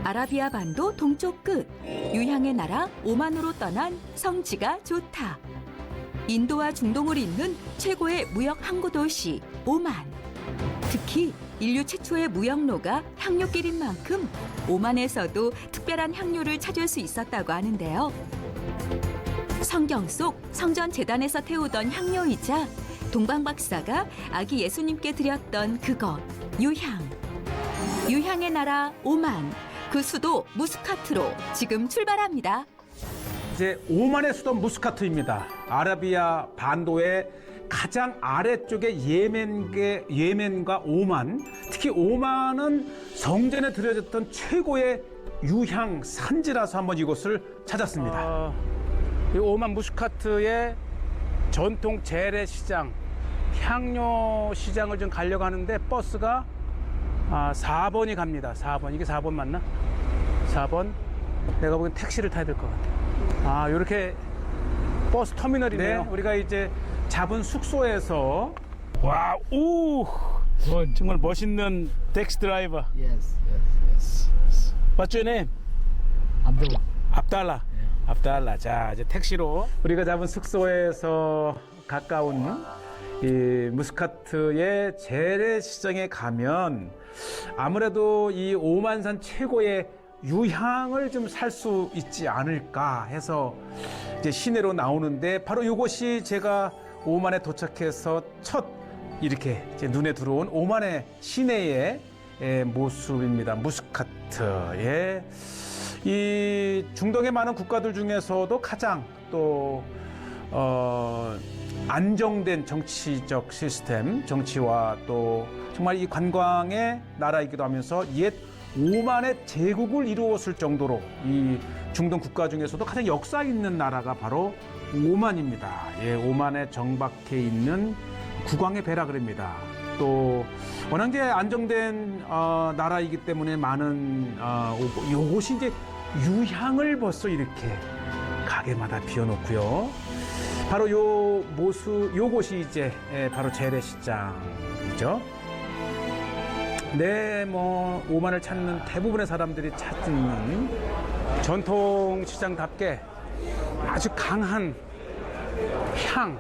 아라비아 반도 동쪽 끝, 유향의 나라 오만으로 떠난 성지가 좋다. 인도와 중동을 잇는 최고의 무역 항구 도시 오만. 특히 인류 최초의 무역로가 향료길인 만큼 오만에서도 특별한 향료를 찾을 수 있었다고 하는데요. 성경 속 성전 제단에서 태우던 향료이자 동방 박사가 아기 예수님께 드렸던 그것, 유향. 유향의 나라 오만, 그 수도 무스카트로 지금 출발합니다. 이제 오만의 수도 무스카트입니다. 아라비아 반도의 가장 아래쪽에 예멘과 오만, 특히 오만은 성전에 들여졌던 최고의 유향 산지라서 한번 이곳을 찾았습니다. 이 오만 무스카트의 전통 재래시장, 향료 시장을 좀 가려고 하는데 버스가 4번이 갑니다. 4번. 이게 4번 맞나? 4번. 내가 보기엔 택시를 타야 될 것 같아. 이렇게 버스 터미널이네요. 네, 우리가 이제 잡은 숙소에서 와, 오! 정말 멋있는 택시 드라이버. Yes, yes, yes. What's your name? Abdullah. 압달라. 압달라. 자, 이제 택시로 우리가 잡은 숙소에서 가까운 이 무스카트의 재래시장에 가면 아무래도 이 오만산 최고의 유향을 좀 살 수 있지 않을까 해서 이제 시내로 나오는데 바로 이곳이 제가 오만에 도착해서 첫 이렇게 제 눈에 들어온 오만의 시내의 모습입니다. 무스카트의 이 중동의 많은 국가들 중에서도 가장 또 안정된 정치적 시스템, 정치와 또 정말 이 관광의 나라이기도 하면서 옛 오만의 제국을 이루었을 정도로 이 중동 국가 중에서도 가장 역사 있는 나라가 바로 오만입니다. 예, 오만에 정박해 있는 국왕의 배라 그럽니다. 또 워낙 이제 안정된 나라이기 때문에 많은 요것이 이제 유향을 벌써 이렇게 가게마다 피워놓고요. 바로 요 모습, 요곳이 이제 바로 재래시장이죠. 네, 뭐 오만을 찾는 대부분의 사람들이 찾는 전통시장답게 아주 강한 향.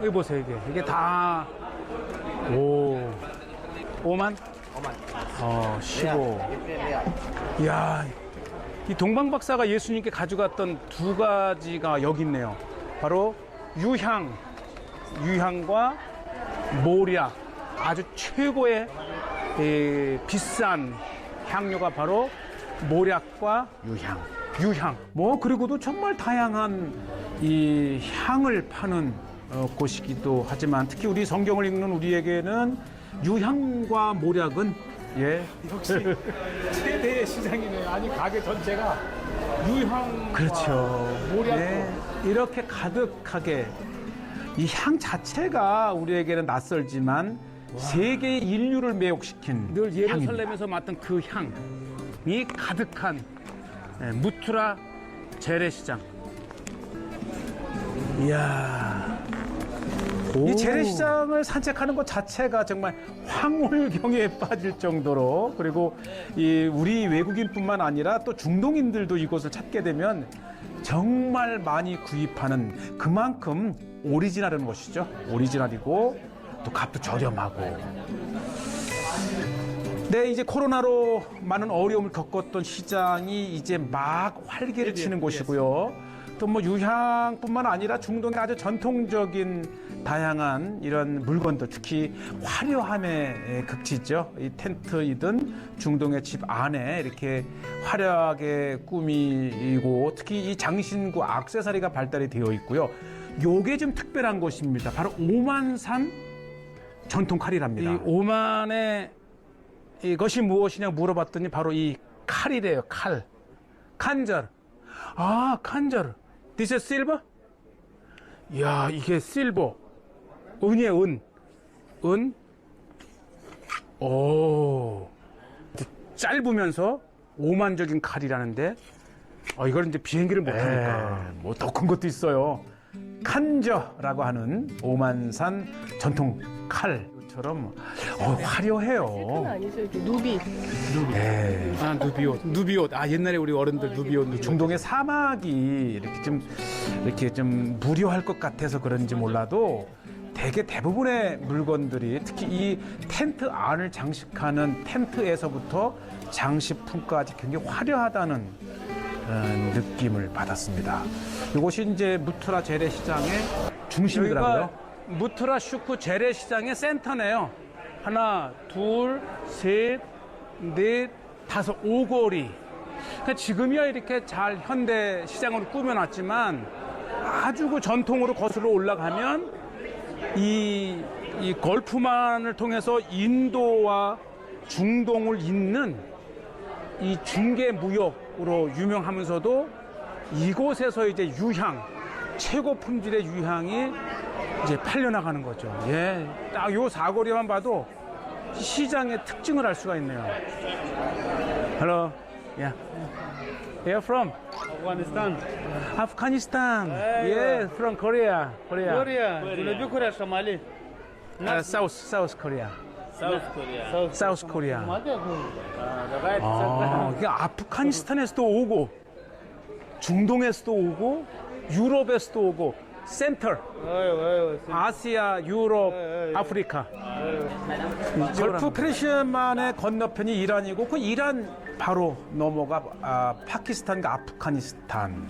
여기 보세요, 이게 다 오만? 15. 이야, 이 동방 박사가 예수님께 가져갔던 두 가지가 여기 있네요. 바로 유향과 모략, 아주 최고의 비싼 향료가 바로 모략과 유향. 뭐 그리고도 정말 다양한 이 향을 파는 곳이기도 하지만 특히 우리 성경을 읽는 우리에게는 유향과 모략은 역시 최대의 시장이네요. 아니 가게 전체가 유향과 그렇죠. 모략 네. 이렇게 가득하게 이 향 자체가 우리에게는 낯설지만 세계의 인류를 매혹시킨 늘 예루살렘에서 맡은 그 향이 가득한 무투라 재래시장. 이야. 이 재래시장을 산책하는 것 자체가 정말 황홀경에 빠질 정도로 그리고 이 우리 외국인뿐만 아니라 또 중동인들도 이곳을 찾게 되면 정말 많이 구입하는 그만큼 오리지널한 것이죠. 오리지널이고 또 값도 저렴하고. 네, 이제 코로나로 많은 어려움을 겪었던 시장이 이제 막 활기를 치는 곳이고요. 또 뭐 유향뿐만 아니라 중동의 아주 전통적인 다양한 이런 물건들, 특히 화려함의 극치죠. 이 텐트이든 중동의 집 안에 이렇게 화려하게 꾸미고 특히 이 장신구 액세서리가 발달이 되어 있고요. 요게 좀 특별한 곳입니다. 바로 오만산 전통 칼이랍니다. 이 오만의 이것이 무엇이냐 물어봤더니 바로 이 칼이래요. 칼. 칸절. 칸절. This is silver? 이야, 이게 실버. 은이에요, 은. 오. 짧으면서 오만적인 칼이라는데, 이걸 이제 비행기를 못하니까, 뭐 더 큰 것도 있어요. 칸저라고 하는 오만산 전통 칼. 것처럼 화려해요. 아니죠, 이렇게 누비. 네. 아, 누비옷. 아, 옛날에 우리 어른들 누비옷. 중동의 사막이 이렇게 좀 무료할 것 같아서 그런지 몰라도 대부분의 물건들이 특히 이 텐트 안을 장식하는 텐트에서부터 장식품까지 굉장히 화려하다는 느낌을 받았습니다. 이곳이 이제 무트라 재래시장의 중심이더라고요. 여기가 무트라 슈크 재래시장의 센터네요. 하나, 둘, 셋, 넷, 다섯, 5거리. 그러니까 지금이야 이렇게 잘 현대 시장으로 꾸며놨지만 아주 그 전통으로 거슬러 올라가면 이 걸프만을 통해서 인도와 중동을 잇는 이 중개 무역으로 유명하면서도 이곳에서 이제 최고 품질의 유향이 이제 팔려나가는 거죠. 예, 딱 요 사거리만 봐도 시장의 특징을 알 수가 있네요. Hello, yeah, where from? Afghanistan. Afghanistan. Yes, from Korea. Korea. Janubi Korea, Somali. South Korea. South Korea. South Korea. Right. 이게 아프가니스탄에서도 오고, 중동에서도 오고, 유럽에서도 오고, 센터, 아시아, 유럽, 아프리카. 걸프 페르시아만의 건너편이 이란이고 그 이란 바로 넘어가 파키스탄과 아프가니스탄.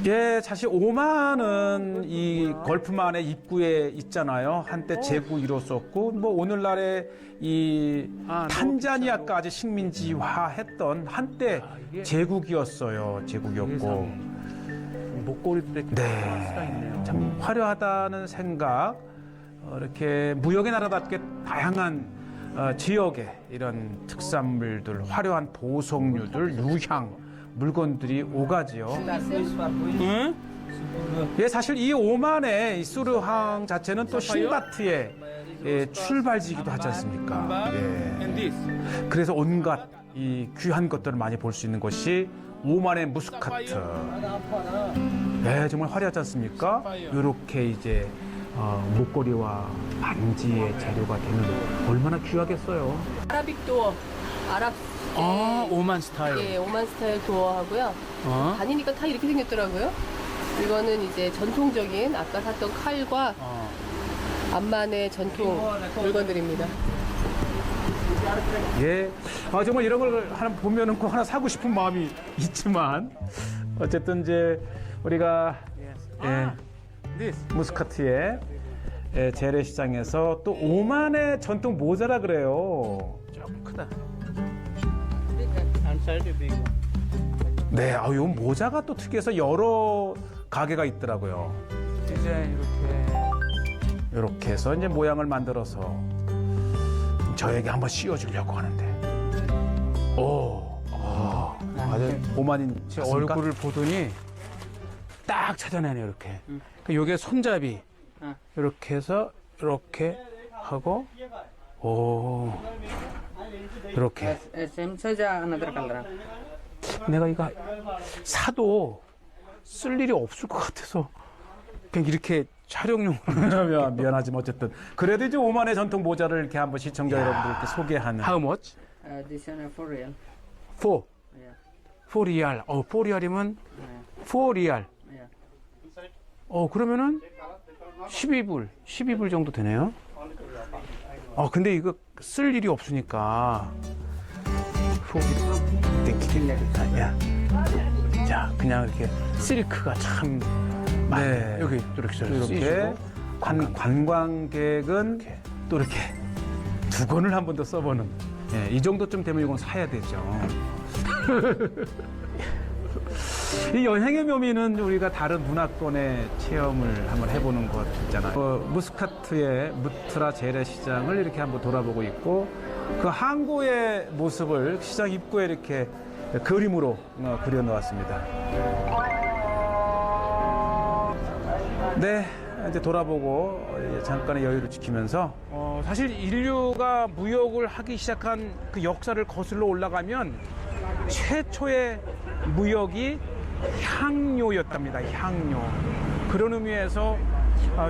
예, 사실 오만은 이 걸프만의 입구에 있잖아요. 한때 제국 이뤘었고 뭐 오늘날의 이 탄자니아까지 식민지화했던 한때 제국이었어요. 제국이었고. 목걸이도 이렇게 참 화려하다는 생각. 이렇게 무역의 나라답게 다양한 지역의 이런 특산물들, 화려한 보석류들, 유향 물건들이 오가지요. 응? 예, 사실 이 오만의 이 수르항 자체는 또 신바트의 출발지이기도 하지 않습니까? 예. And this. 그래서 온갖 이 귀한 것들을 많이 볼 수 있는 것이 오만의 무스카트. 네, 정말 화려하지 않습니까? 이렇게 이제 목걸이와 반지의 재료가 되는 얼마나 귀하겠어요. 아라빅 도어. 아, 오만 스타일. 예, 오만 스타일 도어하고요. 다니니까 다 이렇게 생겼더라고요. 이거는 이제 전통적인 아까 샀던 칼과 암만의 전통 물건들입니다. 예, 정말 이런 걸 하나 보면은 꼭 하나 사고 싶은 마음이 있지만 어쨌든 이제 우리가 무스카트의 재래시장에서 또 오만의 전통 모자라 그래요. 조금 크다. Inside a big one. 네, 이 모자가 또 특이해서 여러 가게가 있더라고요. 이제 이렇게 해서 이제 모양을 만들어서 저에게 한번 씌워주려고 하는데, 아주 오만인 제 얼굴을 보더니 딱 찾아내네요, 이렇게. 요게 손잡이. 이렇게 해서 이렇게 하고 이렇게. Same size, another color. 내가 이거 사도 쓸 일이 없을 것 같아서 그냥 이렇게 촬영용으로. 미안하지만 어쨌든 그래도 이제 오만의 전통 모자를 이렇게 한번 시청자 여러분들께 소개하는. How much? This one for real. 4. Yeah. 4리알. 4리알이면 4리알. Yeah. 그러면은 12불 정도 되네요. 근데 이거 쓸 일이 없으니까. 자, 그냥 이렇게 실크가 참 많네. 네. 여기 또 이렇게 이렇게 관광객은 또 이렇게 두 권을 한 번 더 써보는. 이 정도쯤 되면 이건 사야 되죠. 이 여행의 묘미는 우리가 다른 문화권의 체험을 한번 해보는 것 있잖아요. 무스카트의 무트라 재래시장을 이렇게 한번 돌아보고 있고 그 항구의 모습을 시장 입구에 이렇게 그림으로 그려놓았습니다. 네, 이제 돌아보고 잠깐의 여유를 지키면서 사실 인류가 무역을 하기 시작한 그 역사를 거슬러 올라가면 최초의 무역이 향료였답니다. 향료. 그런 의미에서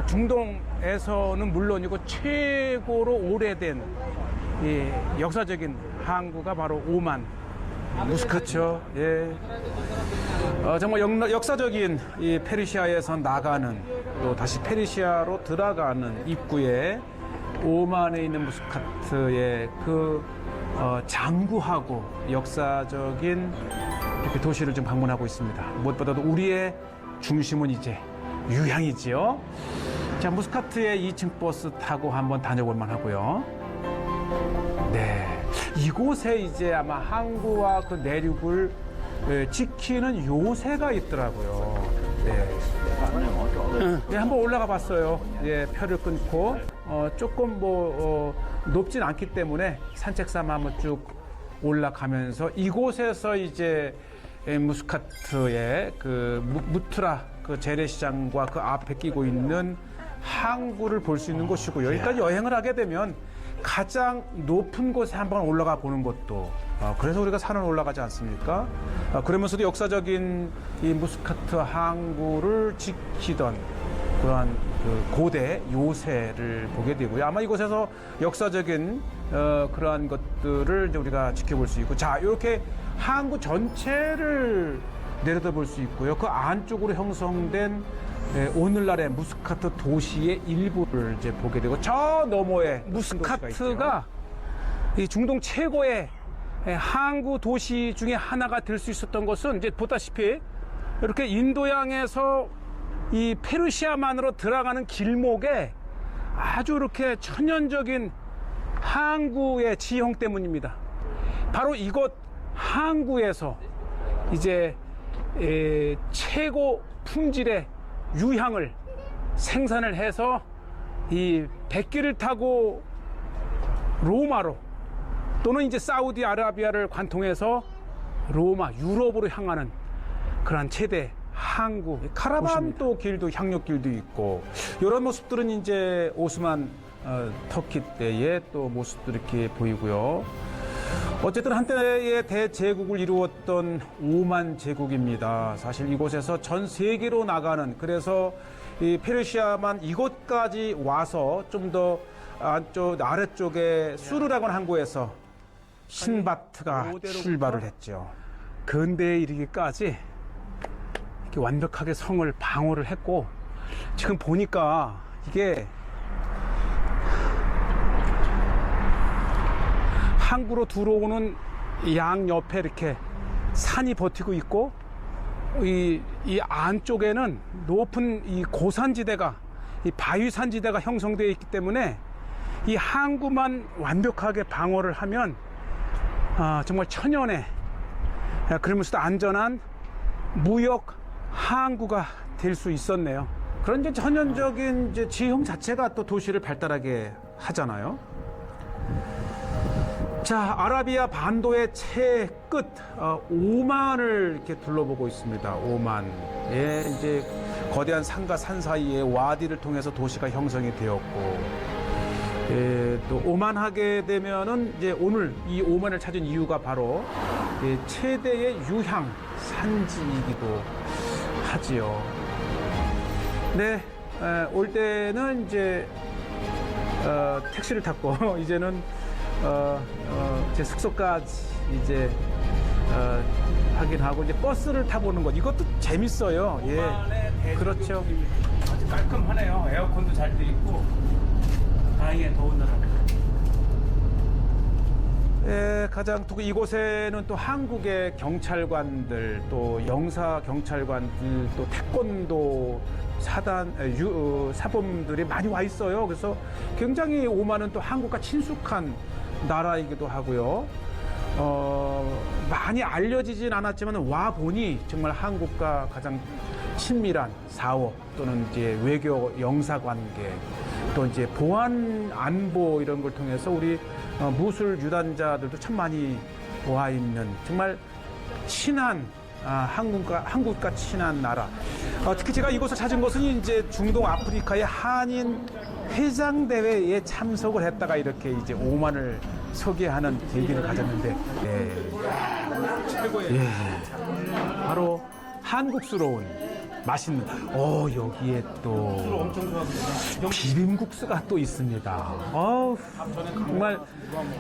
중동의 세계에서는 물론이고 최고로 오래된 역사적인 항구가 바로 오만 무스카트죠. 예. 정말 역사적인 이 페르시아에서 나가는 또 다시 페르시아로 들어가는 입구에 오만에 있는 무스카트의 그 장구하고 역사적인 이렇게 도시를 좀 방문하고 있습니다. 무엇보다도 우리의 중심은 이제 유향이지요. 자, 무스카트의 2층 버스 타고 한번 다녀볼 만하고요. 네, 이곳에 이제 아마 항구와 그 내륙을 지키는 요새가 있더라고요. 네. 네, 한번 올라가 봤어요. 예, 표를 끊고 조금 높진 않기 때문에 산책 삼아 한번 쭉 올라가면서 이곳에서 이제 무스카트의 그 무트라 그 재래시장과 그 앞에 끼고 있는 항구를 볼 수 있는 곳이고요. 일단 여행을 하게 되면 가장 높은 곳에 한번 올라가 보는 것도 그래서 우리가 산을 올라가지 않습니까? 그러면서도 역사적인 이 무스카트 항구를 지키던 그러한 그 고대 요새를 보게 되고요. 아마 이곳에서 역사적인 그러한 것들을 이제 우리가 지켜볼 수 있고, 자, 이렇게 항구 전체를 내려다볼 수 있고요. 그 안쪽으로 형성된 오늘날의 무스카트 도시의 일부를 이제 보게 되고, 저 너머에 무스카트가 이 중동 최고의 항구 도시 중에 하나가 될 수 있었던 것은 이제 보다시피 이렇게 인도양에서 이 페르시아만으로 들어가는 길목에 아주 이렇게 천연적인 항구의 지형 때문입니다. 바로 이곳 항구에서 이제 최고 품질의 유향을 생산을 해서 이 백기를 타고 로마로 또는 이제 사우디아라비아를 관통해서 로마, 유럽으로 향하는 그러한 최대 항구 카라반도 길도 향력길도 있고, 이런 모습들은 이제 오스만 터키 때의 또 모습들 이렇게 보이고요. 어쨌든 한때의 대제국을 이루었던 오만 제국입니다. 사실 이곳에서 전 세계로 나가는, 그래서 이 페르시아만 이곳까지 와서 좀 더 안쪽 아래쪽에 수르라곤 항구에서 신바트가 출발을 했죠. 근대에 이르기까지 이렇게 완벽하게 성을 방어를 했고, 지금 보니까 이게 항구로 들어오는 양 옆에 이렇게 산이 버티고 있고, 이 안쪽에는 높은 이 고산지대가, 이 바위산지대가 형성되어 있기 때문에 이 항구만 완벽하게 방어를 하면 정말 천연의, 그러면서도 안전한 무역 항구가 될 수 있었네요. 그런 이제 천연적인 이제 지형 자체가 또 도시를 발달하게 하잖아요. 자, 아라비아 반도의 최끝 오만을 이렇게 둘러보고 있습니다. 오만. 예, 이제 거대한 산과 산 사이에 와디를 통해서 도시가 형성이 되었고, 예, 또 오만하게 되면은 이제 오늘 이 오만을 찾은 이유가 바로 최대의 유향 산지이기도 하지요. 네, 올 때는 이제 택시를 탔고 이제는 제 숙소까지 이제 확인하고 이제 버스를 타보는 것, 이것도 재밌어요. 예, 그렇죠. 아주 깔끔하네요. 에어컨도 잘 돼 있고 다행히 더운 나라. 예, 가장 또 이곳에는 또 한국의 경찰관들, 또 영사 경찰관들, 또 태권도 사범들이 많이 와 있어요. 그래서 굉장히 오만은 또 한국과 친숙한 나라이기도 하고요. 많이 알려지진 않았지만 와 보니 정말 한국과 가장 친밀한 사업 또는 이제 외교 영사 관계, 또 이제 보안 안보 이런 걸 통해서 우리 무술 유단자들도 참 많이 와 있는 정말 친한 한국과 친한 나라. 특히 제가 이곳을 찾은 것은 이제 중동 아프리카의 한인 회장 대회에 참석을 했다가 이렇게 이제 오만을 소개하는 계기를 가졌는데, 예, 바로 한국스러운 맛있는. 여기에 또 비빔국수가 또 있습니다. 정말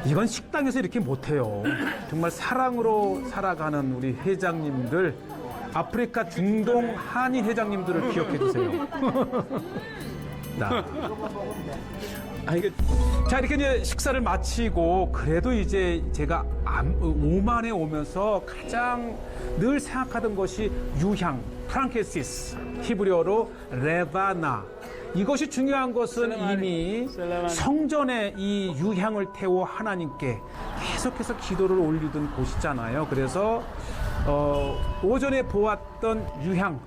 이건 식당에서 이렇게 못해요. 정말 사랑으로 살아가는 우리 회장님들, 아프리카 중동 한인 회장님들을 기억해 주세요. 자, 이렇게 이제 식사를 마치고 그래도 이제 제가 오만에 오면서 가장 늘 생각하던 것이 유향, 프랑키시스, 히브리어로 레바나. 이것이 중요한 것은 이미 성전에 이 유향을 태워 하나님께 계속해서 기도를 올리던 곳이잖아요. 그래서 오전에 보았던 유향,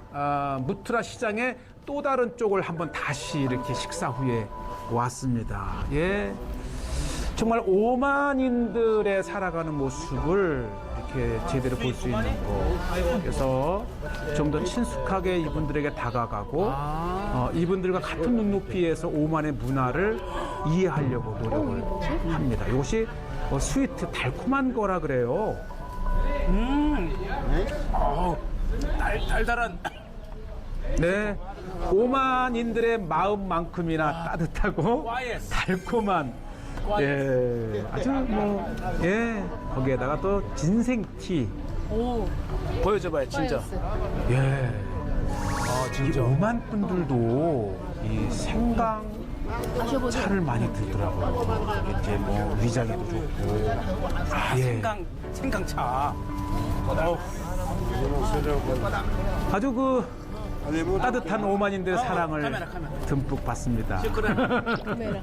무트라 시장의 또 다른 쪽을 한번 다시 이렇게 식사 후에 왔습니다. 예. 정말 오만인들의 살아가는 모습을 이렇게 제대로 볼 수 있는 거. 그래서 좀 더 친숙하게 이분들에게 다가가고 이분들과 같은 눈높이에서 오만의 문화를 이해하려고 노력을 합니다. 이것이 스위트, 달콤한 거라 그래요. 달달한. 네, 오만인들의 마음만큼이나 따뜻하고 달콤한, 예, 아주 뭐, 예, 거기에다가 또 진생티. 보여줘봐요, 진짜. 예, 진짜 오만 분들도 이 생강 차를 많이 들더라고요. 이게 이제 뭐 위장에도 좋고. 예. 생강차. 아주 그 따뜻한 오만인들의 사랑을 카메라. 듬뿍 받습니다. 카메라.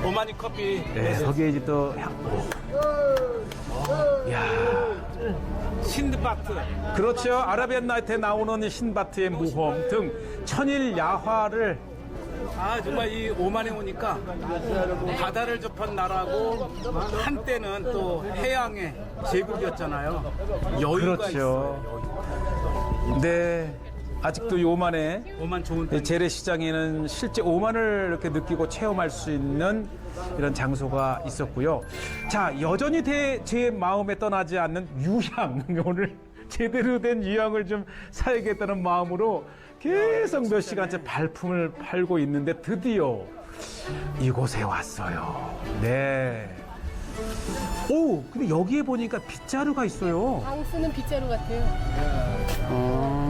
오마니 커피. 네, 거기에 이제 또 야, 신드바트. 그렇죠. 아라비안 나이트에 나오는 신바트의 모험 등 천일 야화를 정말 이 오만에 오니까 바다를 접한 나라고 한때는 또 해양의 제국이었잖아요. 여유가 그렇죠. 있어요. 네, 아직도 이 오만에 오만 좋은 땅. 재래시장에는 실제 오만을 이렇게 느끼고 체험할 수 있는 이런 장소가 있었고요. 자, 여전히 제 마음에 떠나지 않는 유향. 오늘 제대로 된 유향을 좀 사야겠다는 마음으로 계속 몇 시간째 발품을 팔고 있는데 드디어 이곳에 왔어요. 네. 오, 근데 여기에 보니까 빗자루가 있어요. 방 쓰는 빗자루 같아요.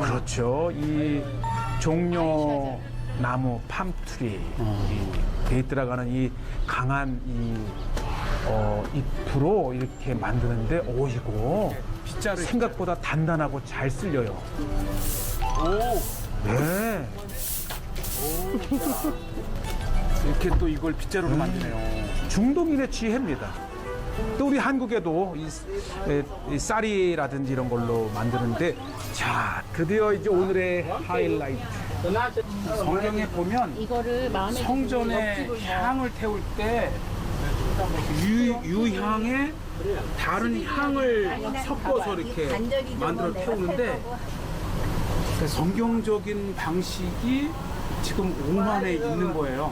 그렇죠. 이 종려 나무 팜트리 에 들어가는 이 강한 잎으로 이렇게 만드는데 이거 빗자루 생각보다 단단하고 잘 쓸려요. 네. 이렇게 또 이걸 빗자루로 만드네요. 중동인의 지혜입니다. 또 우리 한국에도 이 쌀이라든지 이런 걸로 만드는데, 자, 드디어 이제 오늘의 하이라이트. 성경에 보면 이거를 마음에 성전에 향을 태울 때 유향에 다른 향을 섞어서 이렇게 만들어 태우는데, 성경적인 방식이 지금 오만에 있는 거예요.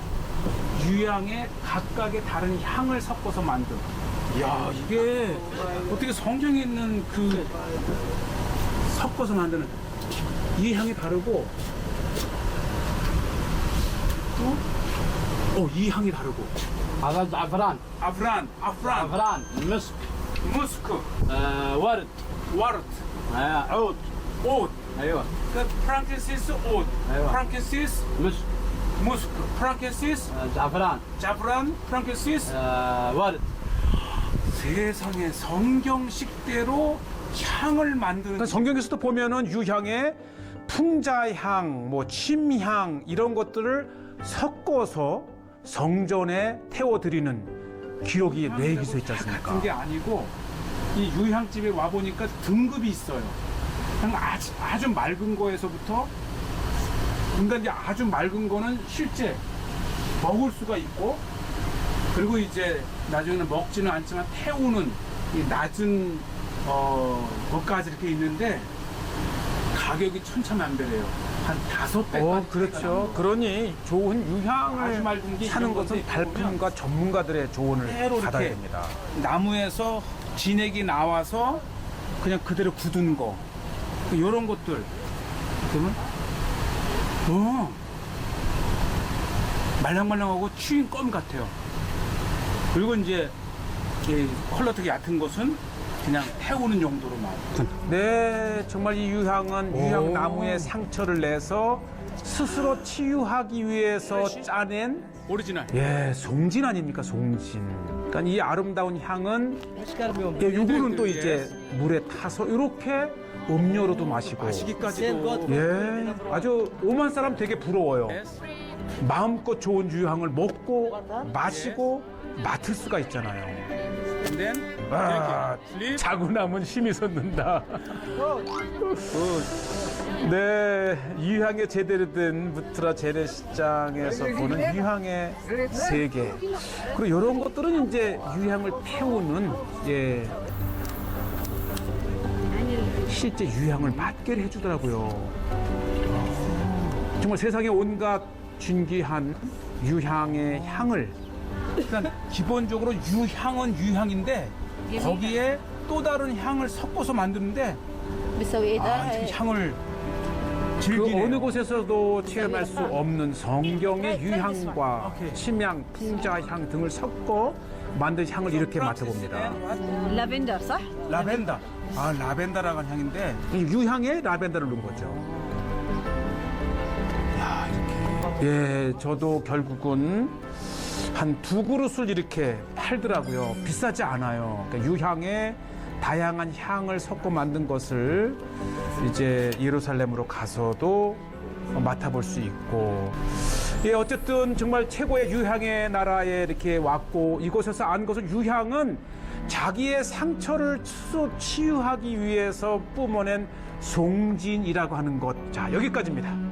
유향에 각각의 다른 향을 섞어서 만든. 이야, 이게 어떻게 성경에 있는 그 섞어서 만드는 이 향이 다르고 또 이 향이 다르고. هذا زعفران 아프란, زعفران مسك 무스크, ورد 와르트, عود 옷. ايوه 그 프랑키시스 옷, 아이고. 프랑키시스 مسك 무스크, 프랑키시스 زعفران 자프란, 프랑키시스. ورد 세상에 성경식대로 향을 만드는. 그러니까 성경에서도 보면은 유향에 풍자향, 뭐 침향 이런 것들을 섞어서 성전에 태워드리는 기록이 내기서 있지 않습니까? 같은 게 아니고 이 유향집에 와 보니까 등급이 있어요. 그냥 아주 맑은 거에서부터, 그러니까 이제 아주 맑은 거는 실제 먹을 수가 있고, 그리고 이제 나중에는 먹지는 않지만 태우는 이 낮은 것까지 이렇게 있는데 가격이 천차만별이에요. 한 5배까지. 그렇죠. 그러니 좋은 아주 유향을 맑은 게 사는 이런 것은 건데 발품과 전문가들의 조언을 때로 받아야 이렇게 됩니다. 나무에서 진액이 나와서 그냥 그대로 굳은 거, 이런 것들 그러면 말랑말랑하고 추인 껌 같아요. 그리고 이제 이 컬러 되게 얕은 것은 그냥 태우는 용도로만. 네, 정말 이 유향은 유향나무에 상처를 내서 스스로 치유하기 위해서 짜낸 오리지널. 예, 송진 아닙니까, 송진. 그러니까 이 아름다운 향은 예, 요거는 또 이제 물에 타서 이렇게 음료로도 마시고 마시기까지도. 예, 아주 오만 사람 되게 부러워요. 마음껏 좋은 유향을 먹고 마시고 맡을 수가 있잖아요. 아, 자고 나면 힘이 솟는다. 네, 유향에 제대로 된 무트라 재래시장에서 보는 유향의 세계. 그리고 이런 것들은 이제 유향을 태우는 예, 실제 유향을 맡게 해주더라고요. 정말 세상에 온갖 진귀한 유향의 향을 일단 기본적으로 유향은 유향인데 거기에 또 다른 향을 섞어서 만드는데 이 향을 그 즐기네요. 어느 곳에서도 체험할 수 없는 성경의 유향과 침향, 풍자향 등을 섞어 만든 향을 이렇게 맡아봅니다. لافندر صح؟ 라벤더. 아, 라벤더라는 향인데 이 유향에 라벤더를 넣은 거죠. 야, 이렇게. 예, 저도 결국은 한 2그릇을 이렇게 팔더라고요. 비싸지 않아요. 그러니까 유향에 다양한 향을 섞어 만든 것을 이제 예루살렘으로 가서도 맡아볼 수 있고. 예, 어쨌든 정말 최고의 유향의 나라에 이렇게 왔고 이곳에서 안 것은 유향은 자기의 상처를 치유하기 위해서 뿜어낸 송진이라고 하는 것. 자, 여기까지입니다.